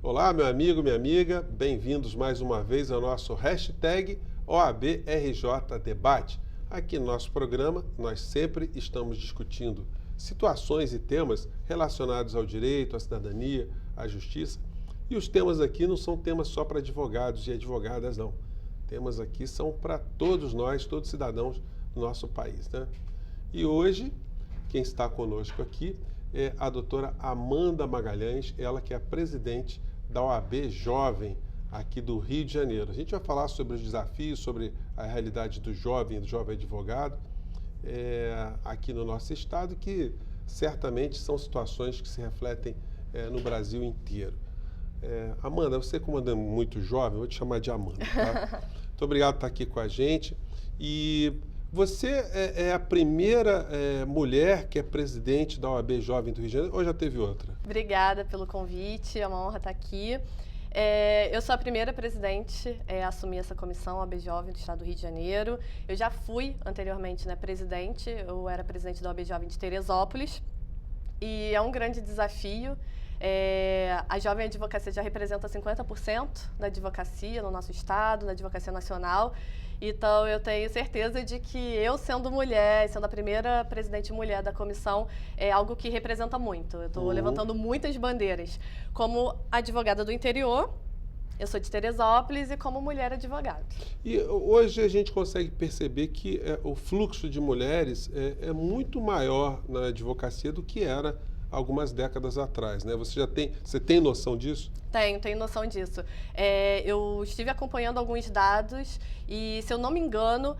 Olá, meu amigo, minha amiga, bem-vindos mais uma vez ao nosso hashtag OABRJ Debate. Aqui no nosso programa, nós sempre estamos discutindo situações e temas relacionados ao direito, à cidadania, à justiça. E os temas aqui não são temas só para advogados e advogadas, não. Temas aqui são para todos nós, todos cidadãos do nosso país, né? E hoje, quem está conosco aqui é a doutora Amanda Magalhães, ela que é a presidente da OAB Jovem, aqui do Rio de Janeiro. A gente vai falar sobre os desafios, sobre a realidade do jovem advogado aqui no nosso estado, que certamente são situações que se refletem no Brasil inteiro. Amanda, você como é muito jovem, vou te chamar de Amanda, tá? Muito obrigado por estar aqui com a gente. E você é a primeira mulher que é presidente da OAB Jovem do Rio de Janeiro, ou já teve outra? Obrigada pelo convite, é uma honra estar aqui. Eu sou a primeira presidente a assumir essa comissão OAB Jovem do Estado do Rio de Janeiro. Eu já fui anteriormente presidente, eu era presidente da OAB Jovem de Teresópolis e é um grande desafio. A Jovem Advocacia já representa 50% da advocacia no nosso estado, da advocacia nacional. Então, eu tenho certeza de que eu, sendo mulher, sendo a primeira presidente mulher da comissão, é algo que representa muito. Eu estou levantando muitas bandeiras. Como advogada do interior, eu sou de Teresópolis e como mulher advogada. E hoje a gente consegue perceber que o fluxo de mulheres é muito maior na advocacia do que era algumas décadas atrás, né? Você tem noção disso? Tenho noção disso. Eu estive acompanhando alguns dados e, se eu não me engano,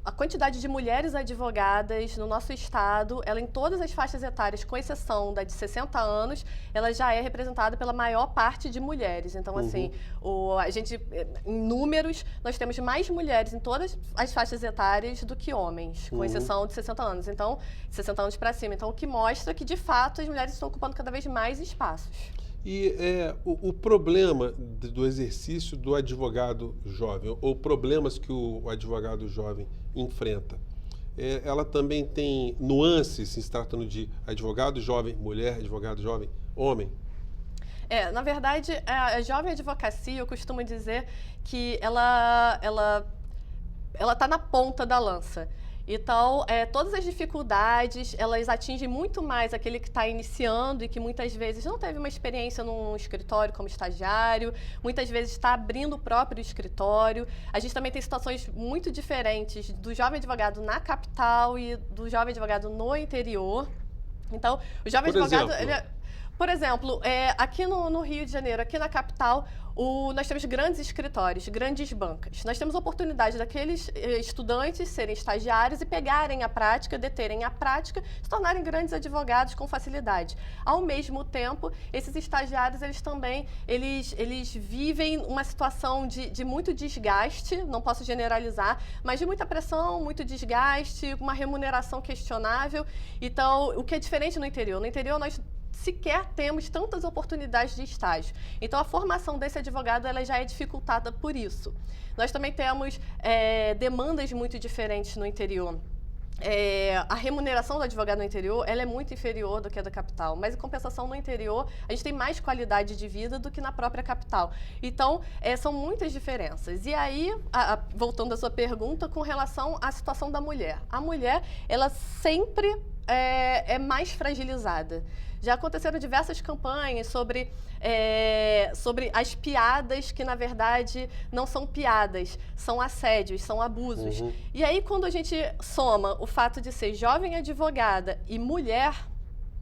a quantidade de mulheres advogadas no nosso estado, ela em todas as faixas etárias, com exceção da de 60 anos, ela já é representada pela maior parte de mulheres. Então, assim, em números, nós temos mais mulheres em todas as faixas etárias do que homens, com exceção de 60 anos. Então, 60 anos para cima. Então, o que mostra que, de fato, as mulheres estão ocupando cada vez mais espaços. E o problema do exercício do advogado jovem, ou problemas que o advogado jovem enfrenta, ela também tem nuances em se tratando de advogado jovem, mulher, advogado jovem, homem? Na verdade, a jovem advocacia, eu costumo dizer que ela está na ponta da lança. Então, todas as dificuldades, elas atingem muito mais aquele que está iniciando e que muitas vezes não teve uma experiência num escritório como estagiário, muitas vezes está abrindo o próprio escritório. A gente também tem situações muito diferentes do jovem advogado na capital e do jovem advogado no interior. Então, o jovem advogado... Por exemplo, aqui no Rio de Janeiro, aqui na capital, nós temos grandes escritórios, grandes bancas. Nós temos a oportunidade daqueles estudantes serem estagiários e pegarem a prática, deterem a prática, se tornarem grandes advogados com facilidade. Ao mesmo tempo, esses estagiários, eles vivem uma situação de muito desgaste, não posso generalizar, mas de muita pressão, muito desgaste, uma remuneração questionável. Então, o que é diferente no interior? No interior, nós sequer temos tantas oportunidades de estágio. Então, a formação desse advogado ela já é dificultada por isso. Nós também temos demandas muito diferentes no interior. A remuneração do advogado no interior ela é muito inferior do que a da capital, mas em compensação no interior a gente tem mais qualidade de vida do que na própria capital. Então, são muitas diferenças. E aí, voltando à sua pergunta, com relação à situação da mulher. A mulher, ela sempre é mais fragilizada. Já aconteceram diversas campanhas sobre as piadas que, na verdade, não são piadas, são assédios, são abusos. E aí, quando a gente soma o fato de ser jovem advogada e mulher,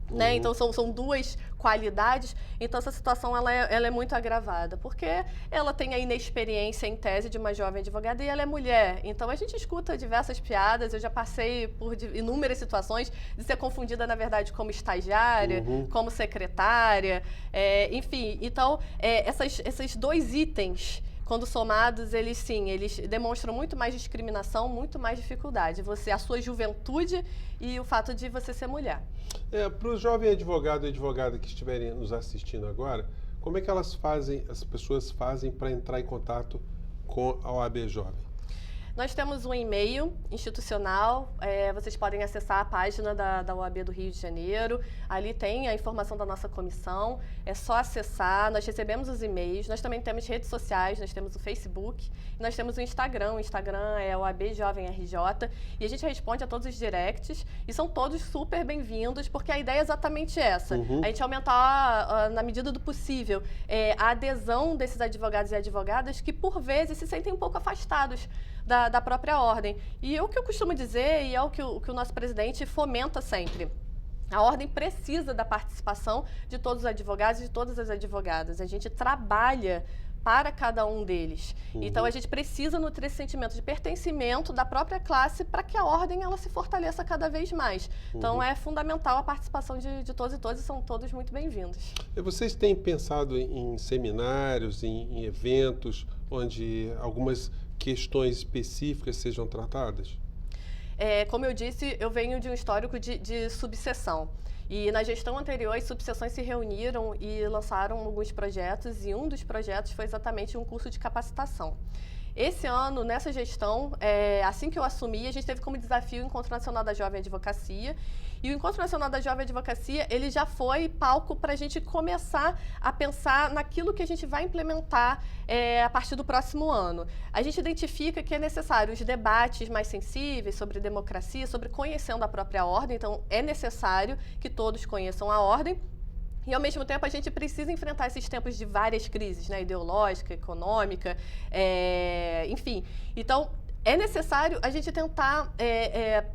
né? Então, são duas qualidades. Então, essa situação ela é muito agravada, porque ela tem a inexperiência em tese de uma jovem advogada e ela é mulher. Então, a gente escuta diversas piadas. Eu já passei por inúmeras situações de ser confundida, na verdade, como estagiária, como secretária, enfim. Então, esses dois itens, quando somados, eles demonstram muito mais discriminação, muito mais dificuldade. A sua juventude e o fato de você ser mulher. Para o jovem advogado e advogada que estiverem nos assistindo agora, como é que as pessoas fazem para entrar em contato com a OAB Jovem? Nós temos um e-mail institucional, vocês podem acessar a página da OAB do Rio de Janeiro, ali tem a informação da nossa comissão, é só acessar, nós recebemos os e-mails, nós também temos redes sociais, nós temos o Facebook, nós temos o Instagram é OAB Jovem RJ, e a gente responde a todos os directs, e são todos super bem-vindos, porque a ideia é exatamente essa, a gente aumentar, na medida do possível, a adesão desses advogados e advogadas que, por vezes, se sentem um pouco afastados da própria ordem. E o que eu costumo dizer, e é o que o nosso presidente fomenta sempre, a ordem precisa da participação de todos os advogados e de todas as advogadas. A gente trabalha para cada um deles. Então, a gente precisa nutrir esse sentimento de pertencimento da própria classe para que a ordem ela se fortaleça cada vez mais. Então, é fundamental a participação de todos e todas, e são todos muito bem-vindos. E vocês têm pensado em seminários, em eventos, onde algumas questões específicas sejam tratadas? Como eu disse, eu venho de um histórico de subseção. E na gestão anterior, as subseções se reuniram e lançaram alguns projetos, e um dos projetos foi exatamente um curso de capacitação. Esse ano, nessa gestão, assim que eu assumi, a gente teve como desafio o Encontro Nacional da Jovem Advocacia. E o Encontro Nacional da Jovem Advocacia, ele já foi palco para a gente começar a pensar naquilo que a gente vai implementar a partir do próximo ano. A gente identifica que é necessário os debates mais sensíveis sobre democracia, sobre conhecendo a própria ordem. Então, é necessário que todos conheçam a ordem. E, ao mesmo tempo, a gente precisa enfrentar esses tempos de várias crises, né? Ideológica, econômica, enfim. Então, é necessário a gente tentar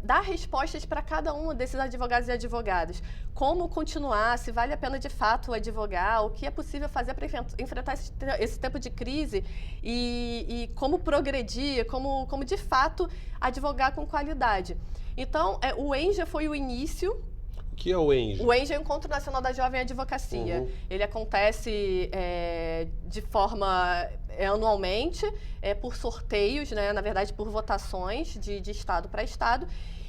dar respostas para cada um desses advogados e advogadas. Como continuar, se vale a pena de fato advogar, o que é possível fazer para enfrentar esse tempo de crise e como progredir, como de fato advogar com qualidade. Então, o ENJA foi o início. O que é o ENJA? O ENJA é o Encontro Nacional da Jovem Advocacia. Ele acontece de forma anualmente, por sorteios, né? Na verdade, por votações de estado para estado.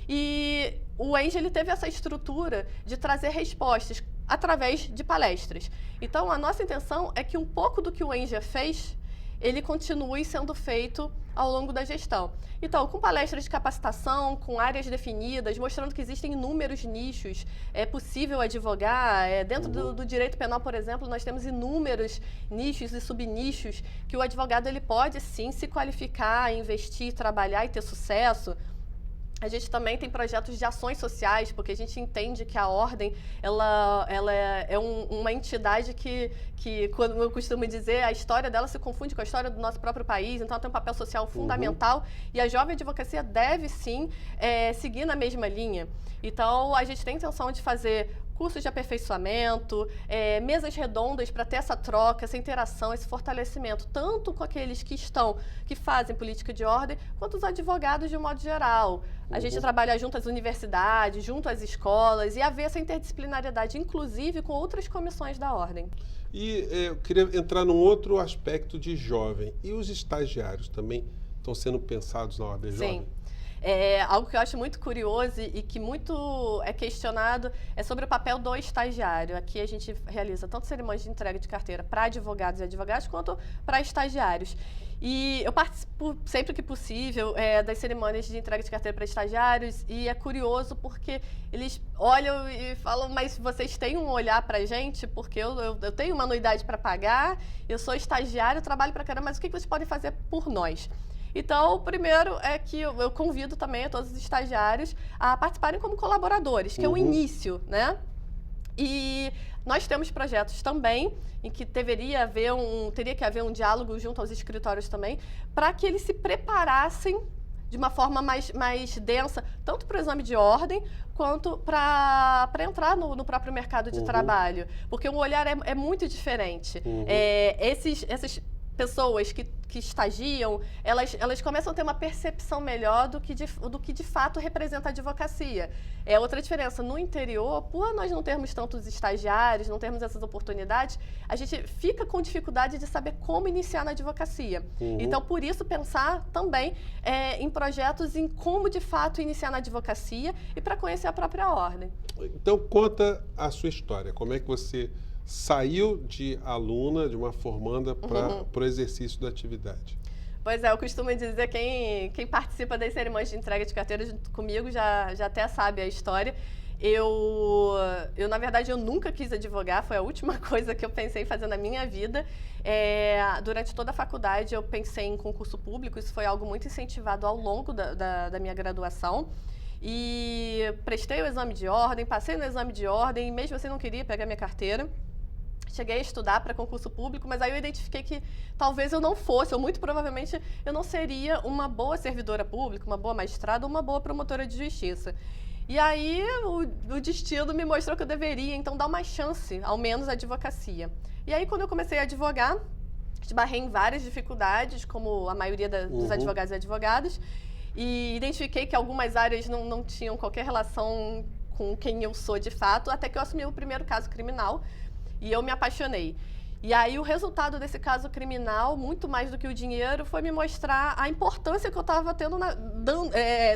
E o ENJA ele teve essa estrutura de trazer respostas através de palestras. Então, a nossa intenção é que um pouco do que o ENJA fez, ele continue sendo feito ao longo da gestão. Então, com palestras de capacitação, com áreas definidas, mostrando que existem inúmeros nichos, é possível advogar. Dentro do direito penal, por exemplo, nós temos inúmeros nichos e subnichos que o advogado ele pode, sim, se qualificar, investir, trabalhar e ter sucesso. A gente também tem projetos de ações sociais, porque a gente entende que a ordem ela é uma entidade que, quando eu costumo dizer, a história dela se confunde com a história do nosso próprio país, então ela tem um papel social fundamental e a jovem advocacia deve, sim, seguir na mesma linha. Então, a gente tem intenção de fazer cursos de aperfeiçoamento, mesas redondas para ter essa troca, essa interação, esse fortalecimento, tanto com aqueles que fazem política de ordem, quanto os advogados de um modo geral. A gente trabalha junto às universidades, junto às escolas e haver essa interdisciplinariedade, inclusive com outras comissões da ordem. E eu queria entrar num outro aspecto de jovem. E os estagiários também estão sendo pensados na OAB Jovem? Sim. Algo que eu acho muito curioso e que muito é questionado é sobre o papel do estagiário. Aqui a gente realiza tanto cerimônias de entrega de carteira para advogados e advogadas quanto para estagiários. E eu participo sempre que possível das cerimônias de entrega de carteira para estagiários e é curioso porque eles olham e falam, mas vocês têm um olhar para a gente? Porque eu tenho uma anuidade para pagar, eu sou estagiário, trabalho para caramba, mas o que vocês podem fazer por nós? Então, o primeiro é que eu convido também a todos os estagiários a participarem como colaboradores, que é o início, né? E nós temos projetos também em que teria que haver um diálogo junto aos escritórios também, para que eles se preparassem de uma forma mais densa, tanto para o exame de ordem, quanto para entrar no próprio mercado de trabalho. Porque o olhar é muito diferente. Essas pessoas que estagiam, elas começam a ter uma percepção melhor do que de fato representa a advocacia. É outra diferença. No interior, por nós não termos tantos estagiários, não termos essas oportunidades, a gente fica com dificuldade de saber como iniciar na advocacia. Então, por isso, pensar também em projetos em como de fato iniciar na advocacia e para conhecer a própria ordem. Então, conta a sua história. Como é que você saiu de aluna, de uma formanda, para o exercício da atividade? Pois é, eu costumo dizer, quem participa das cerimônias de entrega de carteira junto comigo já até sabe a história. Na verdade, eu nunca quis advogar, foi a última coisa que eu pensei em fazer na minha vida. Durante toda a faculdade, eu pensei em concurso público, isso foi algo muito incentivado ao longo da minha graduação. E prestei o exame de ordem, passei no exame de ordem, e mesmo assim não queria pegar minha carteira. Cheguei a estudar para concurso público, mas aí eu identifiquei que talvez eu não fosse, ou muito provavelmente eu não seria uma boa servidora pública, uma boa magistrada ou uma boa promotora de justiça. E aí o destino me mostrou que eu deveria, então, dar uma chance, ao menos, à advocacia. E aí, quando eu comecei a advogar, esbarrei em várias dificuldades, como a maioria dos advogados e advogadas, e identifiquei que algumas áreas não tinham qualquer relação com quem eu sou de fato, até que eu assumi o primeiro caso criminal e eu me apaixonei. E aí o resultado desse caso criminal, muito mais do que o dinheiro, foi me mostrar a importância que eu estava tendo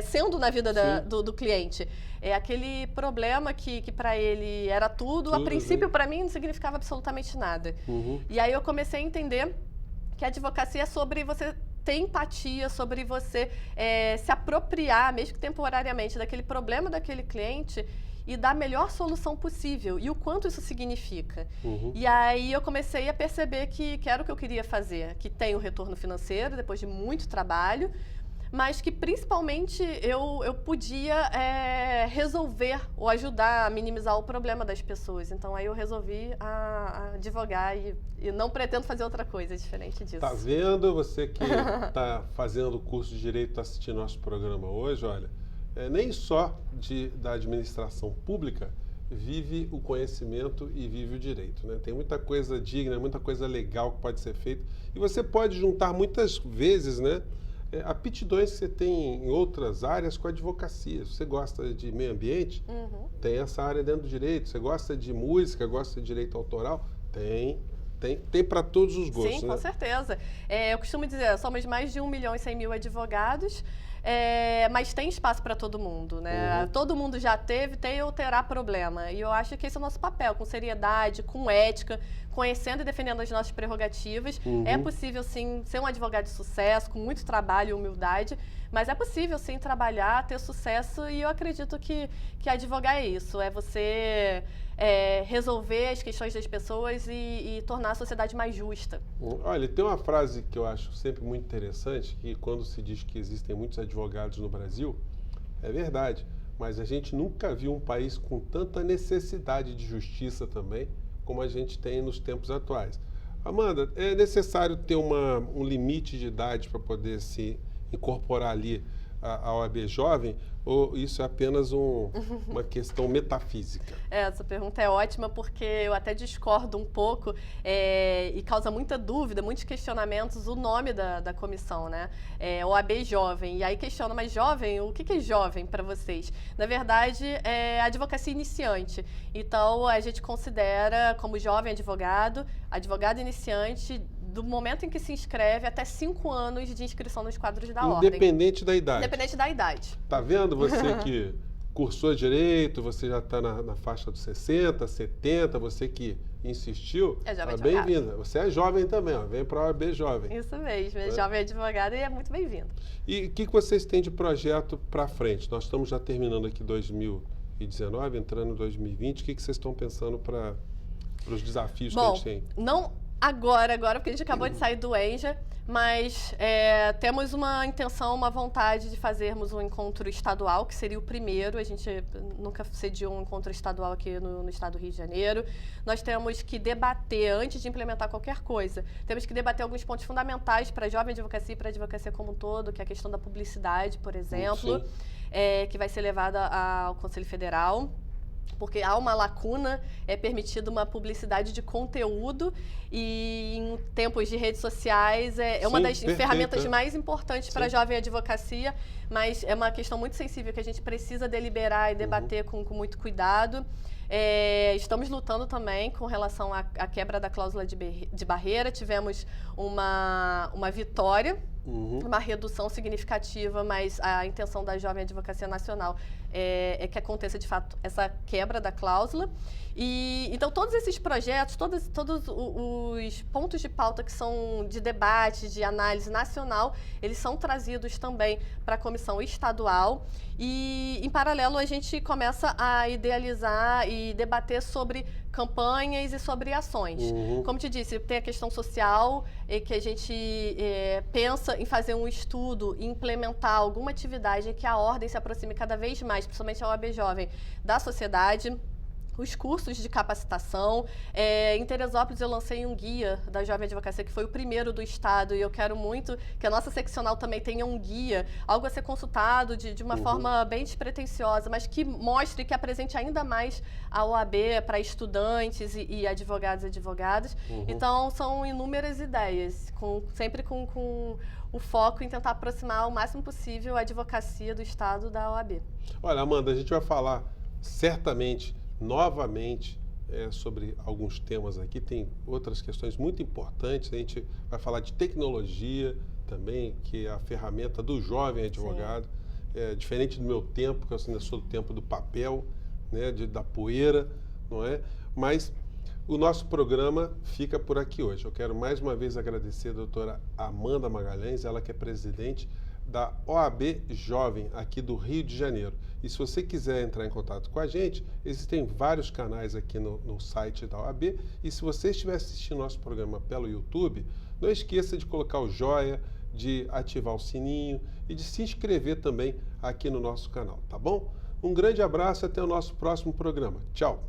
sendo na vida do cliente. Aquele problema que para ele era tudo, a princípio para mim não significava absolutamente nada. E aí eu comecei a entender que a advocacia é sobre você ter empatia, sobre você se apropriar, mesmo que temporariamente, daquele problema daquele cliente e dar a melhor solução possível. E o quanto isso significa. E aí eu comecei a perceber que era o que eu queria fazer, que tem o retorno financeiro, depois de muito trabalho, mas que principalmente eu podia resolver ou ajudar a minimizar o problema das pessoas. Então aí eu resolvi advogar e não pretendo fazer outra coisa diferente disso. Tá vendo? Você que está fazendo o curso de Direito, está assistindo nosso programa hoje, olha, nem só da administração pública vive o conhecimento e vive o direito, né? Tem muita coisa digna, muita coisa legal que pode ser feita. E você pode juntar muitas vezes, né, aptidões que você tem em outras áreas com a advocacia. Se você gosta de meio ambiente, tem essa área dentro do direito. Você gosta de música, gosta de direito autoral, tem para todos os gostos. Sim, né? Com certeza. Eu costumo dizer, somos mais de 1.100.000 advogados, mas tem espaço para todo mundo, né? Todo mundo já tem ou terá problema. E eu acho que esse é o nosso papel, com seriedade, com ética, conhecendo e defendendo as nossas prerrogativas. É possível, sim, ser um advogado de sucesso, com muito trabalho e humildade, mas é possível, sim, trabalhar, ter sucesso, e eu acredito que advogar é isso, é você resolver as questões das pessoas e tornar a sociedade mais justa. Olha, tem uma frase que eu acho sempre muito interessante, que quando se diz que existem muitos advogados no Brasil, é verdade, mas a gente nunca viu um país com tanta necessidade de justiça também, como a gente tem nos tempos atuais. Amanda, é necessário ter um limite de idade para poder se incorporar ali a OAB Jovem, ou isso é apenas uma questão metafísica? Essa pergunta é ótima, porque eu até discordo um pouco e causa muita dúvida, muitos questionamentos o nome da comissão, né? OAB Jovem. E aí questiona, mas jovem, o que é jovem para vocês? Na verdade, é advocacia iniciante. Então, a gente considera como jovem advogado iniciante, do momento em que se inscreve até 5 anos de inscrição nos quadros da ordem. Independente da idade. Independente da idade. Tá vendo? Você que cursou direito, você já está na faixa dos 60, 70, você que insistiu, bem-vinda. Você é jovem também, ó, vem para a OAB Jovem. Isso mesmo, é jovem advogada e é muito bem-vindo. E o que vocês têm de projeto para frente? Nós estamos já terminando aqui 2019, entrando em 2020. O que vocês estão pensando para os desafios que a gente tem? Não agora, porque a gente acabou de sair do ENJA, mas temos uma intenção, uma vontade de fazermos um encontro estadual, que seria o primeiro. A gente nunca sediou um encontro estadual aqui no estado do Rio de Janeiro. Nós temos que debater, antes de implementar qualquer coisa, temos que debater alguns pontos fundamentais para a jovem advocacia e para a advocacia como um todo, que é a questão da publicidade, por exemplo, que vai ser levada ao Conselho Federal. Porque há uma lacuna, é permitida uma publicidade de conteúdo e em tempos de redes sociais uma das ferramentas mais importantes para a jovem advocacia, mas é uma questão muito sensível que a gente precisa deliberar e debater com muito cuidado. Estamos lutando também com relação à quebra da cláusula de barreira. Tivemos uma vitória uma redução significativa, mas a intenção da Jovem Advocacia Nacional é que aconteça, de fato, essa quebra da cláusula. E, então, todos esses projetos, todos os pontos de pauta que são de debate, de análise nacional, eles são trazidos também para a comissão estadual. E, em paralelo, a gente começa a idealizar e debater sobre campanhas e sobre ações. Como te disse, tem a questão social, que a gente pensa em fazer um estudo e implementar alguma atividade em que a ordem se aproxime cada vez mais, principalmente a OAB Jovem, da sociedade. Os cursos de capacitação. Em Teresópolis eu lancei um guia da Jovem Advocacia, que foi o primeiro do estado, e eu quero muito que a nossa seccional também tenha um guia, algo a ser consultado de uma forma bem despretensiosa, mas que mostre, que apresente ainda mais a OAB para estudantes e advogados e advogadas. Então, são inúmeras ideias, sempre com o foco em tentar aproximar o máximo possível a advocacia do estado da OAB. Olha, Amanda, a gente vai falar certamente novamente sobre alguns temas aqui, tem outras questões muito importantes, a gente vai falar de tecnologia também, que é a ferramenta do jovem advogado, diferente do meu tempo, que eu ainda sou do tempo do papel, né, da poeira, não é? Mas o nosso programa fica por aqui hoje. Eu quero mais uma vez agradecer a doutora Amanda Magalhães, ela que é presidente da OAB Jovem, aqui do Rio de Janeiro. E se você quiser entrar em contato com a gente, existem vários canais aqui no site da OAB. E se você estiver assistindo nosso programa pelo YouTube, não esqueça de colocar o joia, de ativar o sininho e de se inscrever também aqui no nosso canal, tá bom? Um grande abraço e até o nosso próximo programa. Tchau!